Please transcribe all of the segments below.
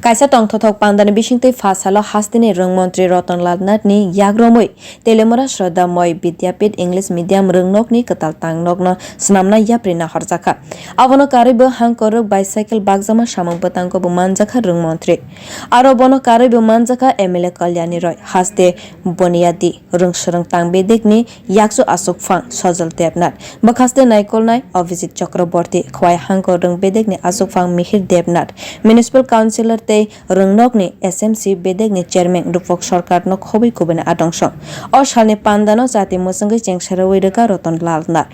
Kaisa tongthothok pandani bisingtwi Phasalo hastini rwngmantri Ratan ni romwi teliamura saradamoi vidya pith English medium rwngnogni kwtal tang nogno swnamjakna yapri naharjak abono karwi hangkhor bicycle bagjama samung batangko manjak rwngmantri aro bono karwi manjak MLA Kalyani Roy haste boniadi rwng tang bedekni yaksu asukphang Sajal Debnath bakhaste naikolnai Abhijit Chakraborty khowai hangkhor rwng bedekni asukphang Mihir Debnath municipal councillor tei rwngnogni SMC bedekni chairman rupok sarkar no khobai kubani adongso o salni pandano jati musangui chengsarawi reka Ratan Nath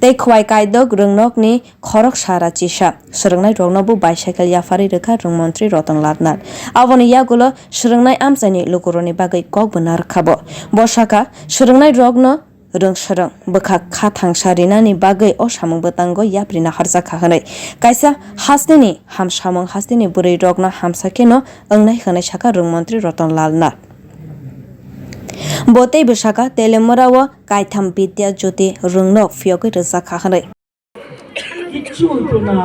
tei khowai kaidok rwngnogni khorok sara chisa Swrwngnai rognop bicycle yapri reka rwngmantri Ratan Nath aboni yagulo Swrwngnai amchani lukuroni bagwi kokbona rkhabo bosaka Swrwngnai rogno rwng bagkha kha thangsa rinani bagwi o samung batango yapri naharjak khanai kaisa hastini hamsamung hastini burui rogno hamsakeno wngnai khanai saka rwngmantri Ratan Nath botei bwsaka teliamura o kaitham vidya jyoti rwngnok phiyogwi rwjak khanai কিচ্ছু হইতো না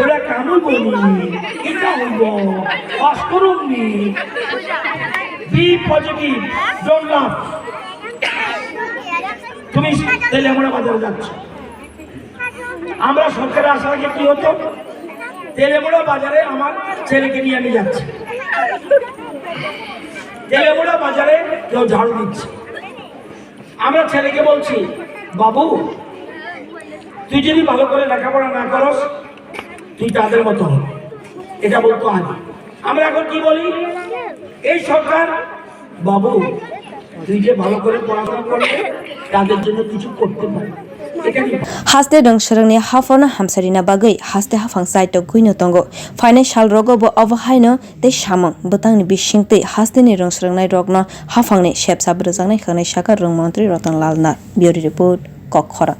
ওরা কামড় বলি এটা হইব অস্করণনি B positive don't লাভ তুমি তেলিয়ামুরা বাজারে যাচ্ছ আমরা সরকারে আসার আগে কি হতো তেলিয়ামুরা বাজারে আমার ছেলেকে নিয়ে আমি যাচ্ছি তেলিয়ামুরা বাজারে কেউ ঝাড়ু দিচ্ছে আমরা ছেলেকে বলছি বাবু তুই যদি ভালো করে লেখাপড়া না করস তুই তাদের মতো হবে এটা বলতো আগে আমরা এখন কি বলি এই সরকার বাবু তুই যে ভালো করে পড়াশোনা করবে তাদের জন্য কিছু করতে পারে haste dong Swrwngnai hafona hamsarina bagwi haste hafang saito guino tongo financial rogo bo obahaino tei samung butangni bisingtwi hasteni Swrwngnai rogno hafangni sepsa brwjaknai khanai saka rwngmantri Ratan Nath bureau report kokhora।